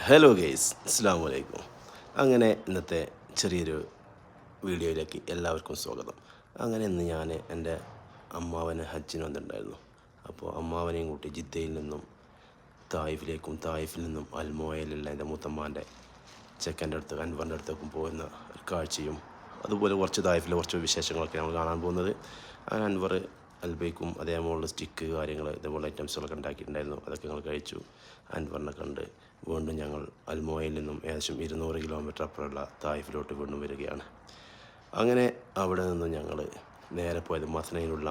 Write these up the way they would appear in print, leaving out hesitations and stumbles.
Hello guys, അസ്സാം വലൈക്കും. അങ്ങനെ ഇന്നത്തെ ചെറിയൊരു വീഡിയോയിലേക്ക് എല്ലാവർക്കും സ്വാഗതം. അങ്ങനെ ഇന്ന് ഞാൻ എൻ്റെ അമ്മാവനെ ഹജ്ജിന് വന്നിട്ടുണ്ടായിരുന്നു. അപ്പോൾ അമ്മാവനെയും കൂട്ടി ജിദ്ദയിൽ നിന്നും തായിഫിലേക്കും തായിഫിൽ നിന്നും അൽമോയയിലുള്ള എൻ്റെ മുത്തമ്മാൻ്റെ ചെക്കൻ്റെ അടുത്ത് അൻവറിൻ്റെ അടുത്തേക്കും പോകുന്ന ഒരു കാഴ്ചയും അതുപോലെ കുറച്ച് തായിഫിലെ കുറച്ച് വിശേഷങ്ങളൊക്കെ നമ്മൾ കാണാൻ പോകുന്നത്. അങ്ങനെ അൻവർ അൽബൈക്കും അതേപോലുള്ള സ്റ്റിക്ക് കാര്യങ്ങൾ ഇതേപോലെ ഐറ്റംസുകളൊക്കെ ഉണ്ടാക്കിയിട്ടുണ്ടായിരുന്നു. അതൊക്കെ ഞങ്ങൾ കഴിച്ചു. അൻവറിനെ കണ്ട് വീണ്ടും ഞങ്ങൾ അൽമോയയിൽ നിന്നും ഏകദേശം 200 കിലോമീറ്റർ അപ്പുറമുള്ള തായിഫിലോട്ട് വീണ്ടും വരികയാണ്. അങ്ങനെ അവിടെ നിന്നും ഞങ്ങൾ നേരെ പോയത് മസ്നയിലുള്ള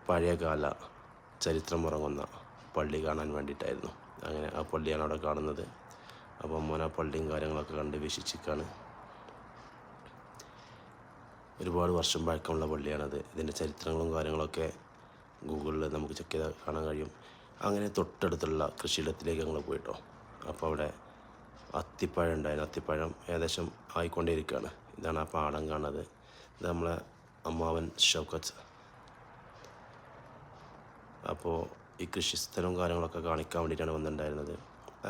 പഴയകാല ചരിത്രമുറങ്ങുന്ന പള്ളി കാണാൻ വേണ്ടിയിട്ടായിരുന്നു. അങ്ങനെ ആ പള്ളിയാണ് അവിടെ കാണുന്നത്. അപ്പോൾ മോൻ ആ പള്ളിയും കാര്യങ്ങളൊക്കെ കണ്ട് വീക്ഷിച്ചിരിക്കുകയാണ്. ഒരുപാട് വർഷം പഴക്കമുള്ള പള്ളിയാണത്. ഇതിൻ്റെ ചരിത്രങ്ങളും കാര്യങ്ങളൊക്കെ ഗൂഗിളിൽ നമുക്ക് ചെക്ക് ചെയ്താൽ കാണാൻ കഴിയും. അങ്ങനെ തൊട്ടടുത്തുള്ള കൃഷിയിടത്തിലേക്ക് ഞങ്ങൾ പോയിട്ടോ. അപ്പോൾ അവിടെ അത്തിപ്പഴം ഉണ്ടായിരുന്നു. അത്തിപ്പഴം ഏകദേശം ആയിക്കൊണ്ടേയിരിക്കുകയാണ്. ഇതാണ് ആ പാടം കാണുന്നത്. ഇത് നമ്മളെ അമ്മാവൻ ഷൗക്കത്ത്. അപ്പോൾ ഈ കൃഷിസ്ഥലവും കാര്യങ്ങളൊക്കെ കാണിക്കാൻ വേണ്ടിയിട്ടാണ് വന്നിട്ടുണ്ടായിരുന്നത്.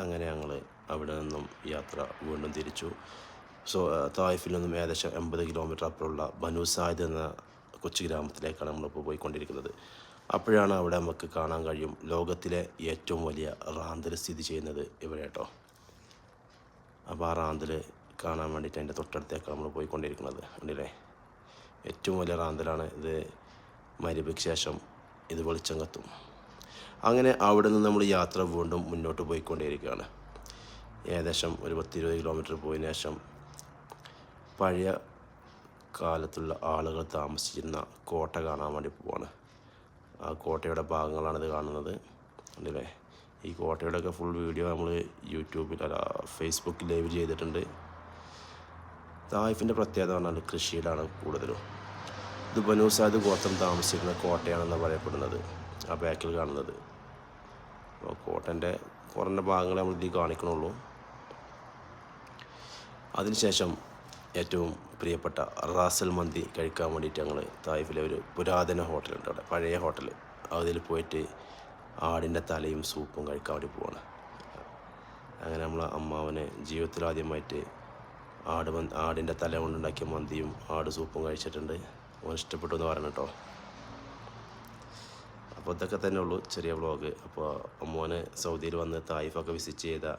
അങ്ങനെ ഞങ്ങൾ അവിടെ നിന്നും യാത്ര വീണ്ടും തിരിച്ചു. തായിഫിൽ നിന്നും ഏകദേശം 80 കിലോമീറ്റർ അപ്പുറമുള്ള ബനു സായിദ് എന്ന കൊച്ചു ഗ്രാമത്തിലേക്കാണ് നമ്മളിപ്പോൾ പോയിക്കൊണ്ടിരിക്കുന്നത്. അപ്പോഴാണ് അവിടെ നമുക്ക് കാണാൻ കഴിയും ലോകത്തിലെ ഏറ്റവും വലിയ റാന്തൽ സ്ഥിതി ചെയ്യുന്നത് ഇവിടെ കേട്ടോ. അപ്പോൾ ആ റാന്തൽ കാണാൻ വേണ്ടിയിട്ട് അതിൻ്റെ തൊട്ടടുത്തേക്കാണ് നമ്മൾ പോയിക്കൊണ്ടിരിക്കുന്നത്. കണ്ടില്ലേ, ഏറ്റവും വലിയ റാന്തലാണ് ഇത്. മഗ്‌രിബിക്ക് ശേഷം ഇത് വെളിച്ചം കത്തും. അങ്ങനെ അവിടെ നിന്ന് നമ്മൾ യാത്ര വീണ്ടും മുന്നോട്ട് പോയിക്കൊണ്ടിരിക്കുകയാണ്. ഏകദേശം ഒരു 10-20 കിലോമീറ്റർ പോയതിനു ശേഷം പഴയ കാലത്തുള്ള ആളുകൾ താമസിച്ചിരുന്ന കോട്ട കാണാൻ വേണ്ടി പോവാണ്. ആ കോട്ടയുടെ ഭാഗങ്ങളാണിത് കാണുന്നത്. അല്ലേ, ഈ കോട്ടയുടെയൊക്കെ ഫുൾ വീഡിയോ നമ്മൾ യൂട്യൂബിൽ ഫേസ്ബുക്കിൽ ലൈവ് ചെയ്തിട്ടുണ്ട്. തായിഫിൻ്റെ പ്രത്യേകത പറഞ്ഞാൽ കൃഷിയിലാണ് കൂടുതലും. ഇത് ബനു സായിദ് ഗോത്രം താമസിച്ചിരുന്ന കോട്ടയാണെന്ന് പറയപ്പെടുന്നത്. ആ ബാക്കിൽ കാണുന്നത്. അപ്പോൾ കോട്ടൻ്റെ കുറഞ്ഞ ഭാഗങ്ങളെ നമ്മൾ ഇതിൽ കാണിക്കണുള്ളൂ. അതിനുശേഷം ഏറ്റവും പ്രിയപ്പെട്ട റാസൽ മന്തി കഴിക്കാൻ വേണ്ടിയിട്ട് ഞങ്ങൾ തായിഫിലെ ഒരു പുരാതന ഹോട്ടലുണ്ട് അവിടെ, പഴയ ഹോട്ടൽ. അതിൽ പോയിട്ട് ആടിൻ്റെ തലയും സൂപ്പും കഴിക്കാൻ വേണ്ടി പോവാണ്. അങ്ങനെ നമ്മൾ അമ്മാവന് ജീവിതത്തിൽ ആദ്യമായിട്ട് ആടിൻ്റെ തല കൊണ്ടുണ്ടാക്കിയ മന്തിയും ആട് സൂപ്പും കഴിച്ചിട്ടുണ്ട്. അവൻ ഇഷ്ടപ്പെട്ടു എന്ന് പറഞ്ഞു കേട്ടോ. അപ്പോൾ ഇതൊക്കെ തന്നെ ഉള്ളൂ ചെറിയ വ്ളോഗ്. അപ്പോൾ അമ്മോന് സൗദിയിൽ വന്ന് തായിഫൊക്കെ വിസിറ്റ് ചെയ്ത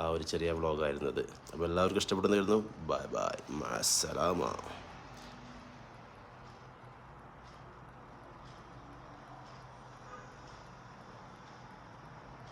ആ ഒരു ചെറിയ വ്ളോഗായിരുന്നത്. അപ്പോൾ എല്ലാവർക്കും ഇഷ്ടപ്പെടുന്നു. Bye bye, മഅസ്സലാമ.